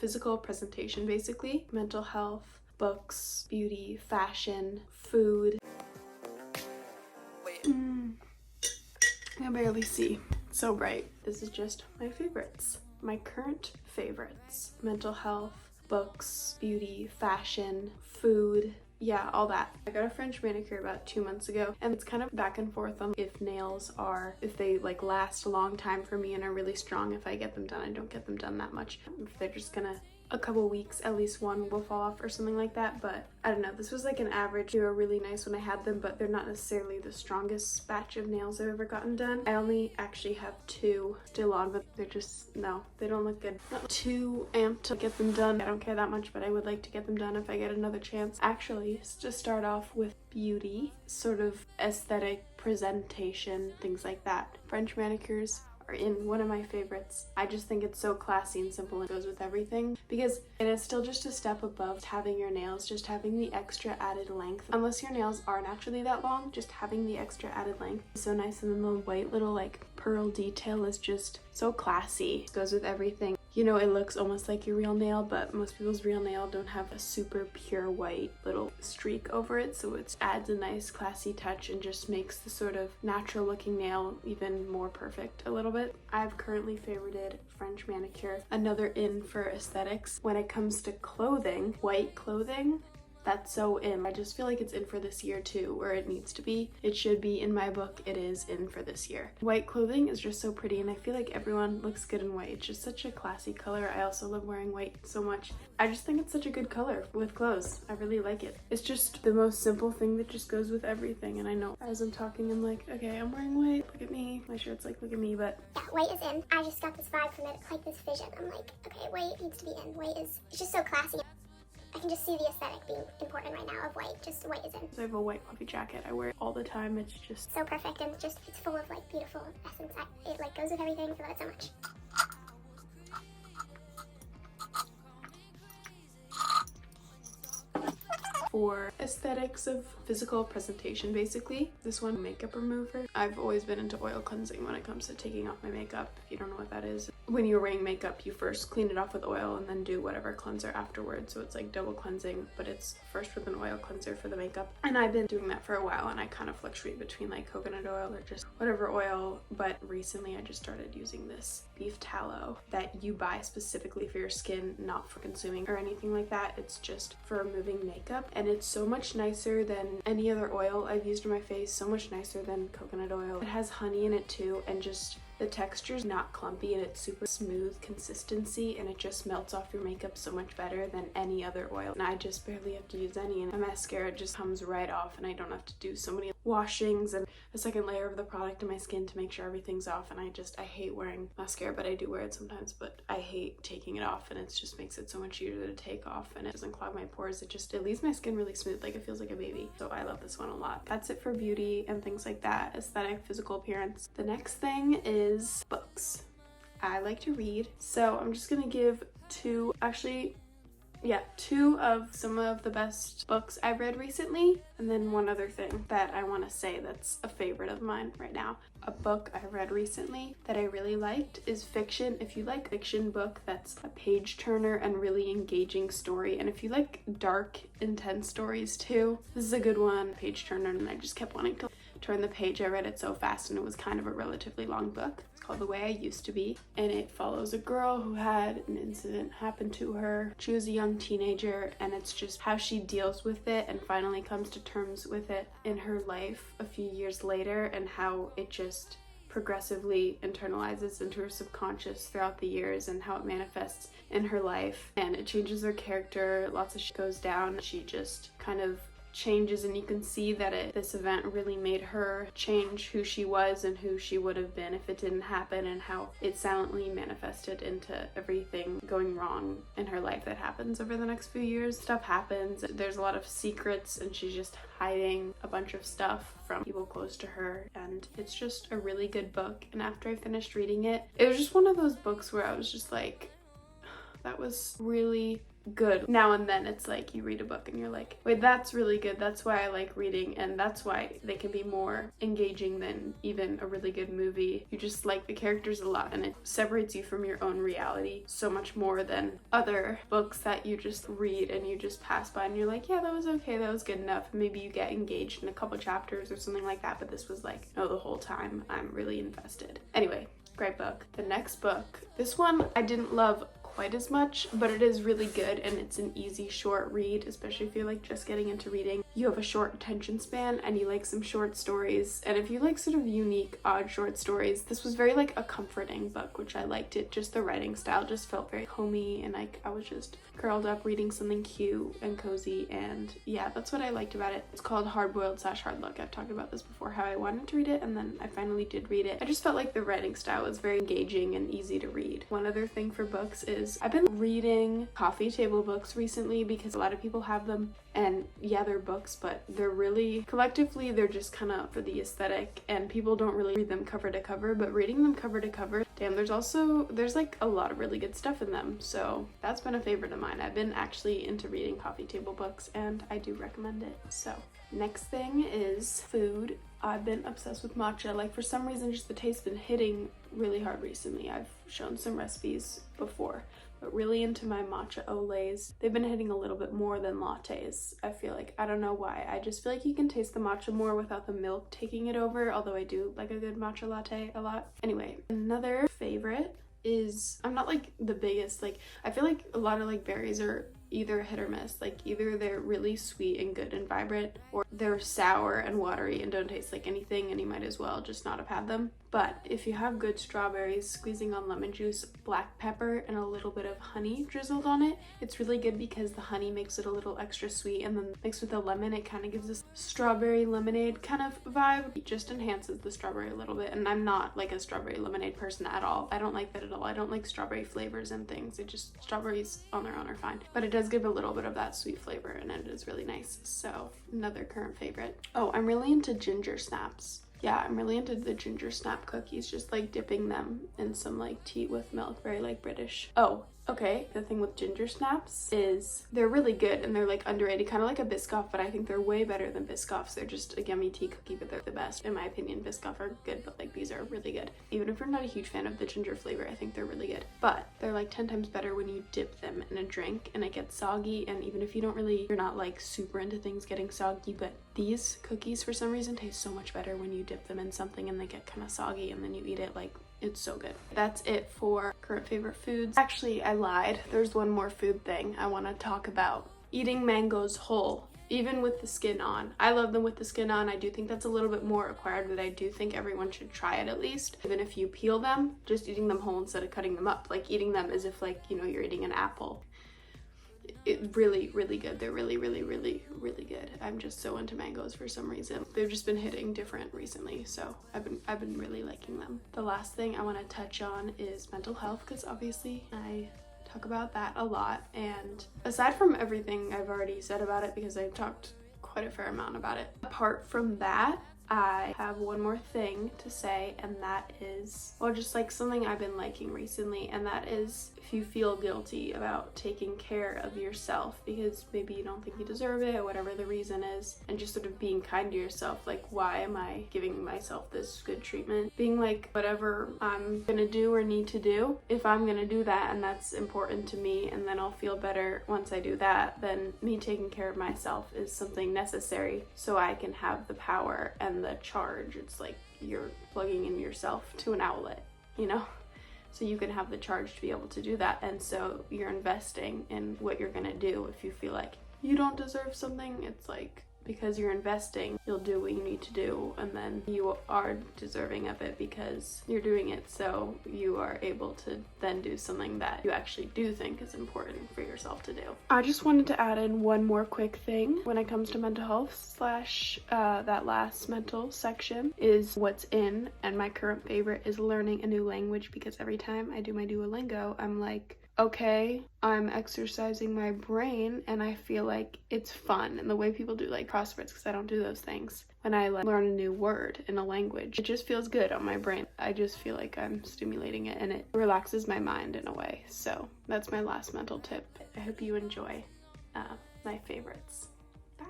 physical presentation basically. Mental health, books, beauty, fashion, food. I can barely see. It's so bright. This is just my favorites. My current favorites. Mental health, books, beauty, fashion, food. Yeah, all that. I got a French manicure about 2 months ago, and it's kind of back and forth on if nails are, if they like last a long time for me and are really strong if I get them done. I don't get them done that much. If they're just gonna, a couple weeks, at least one will fall off or something like that, but I don't know. This was like an average. They were really nice when I had them, but they're not necessarily the strongest batch of nails I've ever gotten done. I only actually have 2 still on, but they're just, no, they don't look good. Not too amped to get them done. I don't care that much, but I would like to get them done if I get another chance. Actually, to start off with beauty, sort of aesthetic presentation, things like that. French manicures are in one of my favorites. I just think it's so classy and simple and goes with everything because it is still just a step above having your nails, just having the extra added length. Unless your nails are naturally that long, just having the extra added length is so nice, and then the white little like pearl detail is just so classy. It goes with everything. You know, it looks almost like your real nail, but most people's real nail don't have a super pure white little streak over it, so it adds a nice classy touch and just makes the sort of natural looking nail even more perfect a little bit. I've currently favorited French manicure. Another in for aesthetics. When it comes to clothing, white clothing, that's so in. I just feel like it's in for this year too, where it needs to be. It should be in my book. It is in for this year. White clothing is just so pretty, and I feel like everyone looks good in white. It's just such a classy color. I also love wearing white so much. I just think it's such a good color with clothes. I really like it. It's just the most simple thing that just goes with everything, and I know as I'm talking I'm like, okay, I'm wearing white, look at me. My shirt's like, look at me, but yeah, white is in. I just got this vibe from it, like this vision. I'm like, okay, white needs to be in. White is, it's just so classy. I can just see the aesthetic being important right now of white. Just white is in. I have a white puffy jacket. I wear it all the time. It's just so perfect, and just it's full of like beautiful essence. It like goes with everything. I love it so much. for aesthetics of physical presentation basically. This one, makeup remover. I've always been into oil cleansing when it comes to taking off my makeup. If you don't know what that is, when you're wearing makeup you first clean it off with oil and then do whatever cleanser afterwards, so it's like double cleansing, but it's first with an oil cleanser for the makeup. And I've been doing that for a while, and I kind of fluctuate between like coconut oil or just whatever oil, but recently I just started using this beef tallow that you buy specifically for your skin, not for consuming or anything like that. It's just for removing makeup, and it's so much nicer than any other oil I've used on my face, so much nicer than coconut oil. It has honey in it too, and just the texture's not clumpy, and it's super smooth consistency, and it just melts off your makeup so much better than any other oil. And I just barely have to use any, and my mascara just comes right off, and I don't have to do so many washings and a second layer of the product in my skin to make sure everything's off. And I hate wearing mascara, but I do wear it sometimes, but I hate taking it off, and it just makes it so much easier to take off, and it doesn't clog my pores. It leaves my skin really smooth, like it feels like a baby. So I love this one a lot. That's it for beauty and things like that, aesthetic, physical appearance. The next thing is books. I like to read, so I'm just gonna give two of some of the best books I've read recently, and then one other thing that I want to say that's a favorite of mine right now. A book I read recently that I really liked is fiction. If you like fiction book that's a page turner and really engaging story, and if you like dark, intense stories too, this is a good one. Page turner, and I just kept wanting to turn the page. I read it so fast, and it was kind of a relatively long book. It's called The Way I Used to Be, and it follows a girl who had an incident happen to her. She was a young teenager, and it's just how she deals with it and finally comes to terms with it in her life a few years later, and how it just progressively internalizes into her subconscious throughout the years, and how it manifests in her life, and it changes her character. Lots of shit goes down. She just kind of changes, and you can see that this event really made her change who she was and who she would have been if it didn't happen, and how it silently manifested into everything going wrong in her life that happens over the next few years. Stuff happens, there's a lot of secrets, and she's just hiding a bunch of stuff from people close to her, and it's just a really good book. And after I finished reading it, it was just one of those books where I was just like, that was really good. Now and then it's like you read a book and you're like, wait, that's really good. That's why I like reading, and that's why they can be more engaging than even a really good movie. You just like the characters a lot, and it separates you from your own reality so much more than other books that you just read and you just pass by and you're like, yeah, that was okay, that was good enough. Maybe you get engaged in a couple chapters or something like that, but this was like, no, the whole time I'm really invested. Anyway, great book. The next book, this one I didn't love quite as much, but it is really good, and it's an easy short read, especially if you're like just getting into reading. You have a short attention span and you like some short stories, and if you like sort of unique, odd short stories, this was very like a comforting book, which I liked it. Just the writing style just felt very homey, and like I was just curled up reading something cute and cozy, and yeah, that's what I liked about it. It's called Hard-Boiled/Hard Luck. I've talked about this before, how I wanted to read it, and then I finally did read it. I just felt like the writing style was very engaging and easy to read. One other thing for books is I've been reading coffee table books recently because a lot of people have them, and yeah, they're books, but they're really, collectively, they're just kind of for the aesthetic, and people don't really read them cover to cover, but reading them cover to cover, damn, there's like a lot of really good stuff in them. So that's been a favorite of mine. I've been actually into reading coffee table books, and I do recommend it. So next thing is food. I've been obsessed with matcha. Like, for some reason, just the taste's been hitting really hard recently. I've shown some recipes before, but really into my matcha olays. They've been hitting a little bit more than lattes, I feel like. I don't know why. I just feel like you can taste the matcha more without the milk taking it over, although I do like a good matcha latte a lot. Anyway, another favorite is, I'm not like the biggest, like, I feel like a lot of like berries are either hit or miss. Like, either they're really sweet and good and vibrant, or they're sour and watery and don't taste like anything, and you might as well just not have had them. But if you have good strawberries, squeezing on lemon juice, black pepper, and a little bit of honey drizzled on it, it's really good because the honey makes it a little extra sweet, and then mixed with the lemon, it kind of gives this strawberry lemonade kind of vibe. It just enhances the strawberry a little bit, and I'm not like a strawberry lemonade person at all. I don't like that at all. I don't like strawberry flavors and things. It just, strawberries on their own are fine, but it does give a little bit of that sweet flavor, and it is really nice. So another current favorite. Oh, I'm really into ginger snaps. Yeah, I'm really into the ginger snap cookies, just like dipping them in some like tea with milk, very like British. Oh, okay, the thing with ginger snaps is they're really good, and they're like underrated, kind of like a Biscoff, but I think they're way better than Biscoffs. They're just a yummy tea cookie, but they're the best. In my opinion, Biscoff are good, but like these are really good. Even if you're not a huge fan of the ginger flavor, I think they're really good. But they're like 10 times better when you dip them in a drink and it gets soggy, and even if you don't really, you're not like super into things getting soggy, but these cookies for some reason taste so much better when you dip them in something and they get kind of soggy, and then you eat it. Like, it's so good. That's it for current favorite foods. Actually, I lied. There's one more food thing I want to talk about. Eating mangoes whole, even with the skin on. I love them with the skin on. I do think that's a little bit more acquired, but I do think everyone should try it at least. Even if you peel them, just eating them whole instead of cutting them up. Like, eating them as if, like, you know, you're eating an apple. It's really, really good. They're really, really, really, really good. I'm just so into mangoes for some reason. They've just been hitting different recently, so I've been really liking them. The last thing I want to touch on is mental health, because obviously I talk about that a lot, and aside from everything I've already said about it, because I've talked quite a fair amount about it, apart from that, I have one more thing to say, and that is, well, just like something I've been liking recently, and that is, if you feel guilty about taking care of yourself because maybe you don't think you deserve it or whatever the reason is, and just sort of being kind to yourself, like, why am I giving myself this good treatment? Being like, whatever I'm gonna do or need to do, if I'm gonna do that and that's important to me, and then I'll feel better once I do that, then me taking care of myself is something necessary so I can have the power and the charge. It's like you're plugging in yourself to an outlet, you know, so you can have the charge to be able to do that. And so you're investing in what you're gonna do. If you feel like you don't deserve something, it's like, because you're investing, you'll do what you need to do, and then you are deserving of it because you're doing it, so you are able to then do something that you actually do think is important for yourself to do. I just wanted to add in one more quick thing when it comes to mental health slash that last mental section is what's in, and my current favorite is learning a new language, because every time I do my Duolingo, I'm like, okay, I'm exercising my brain and I feel like it's fun. And the way people do like crosswords, because I don't do those things, when I like learn a new word in a language, it just feels good on my brain. I just feel like I'm stimulating it and it relaxes my mind in a way. So that's my last mental tip. I hope you enjoy my favorites. Bye.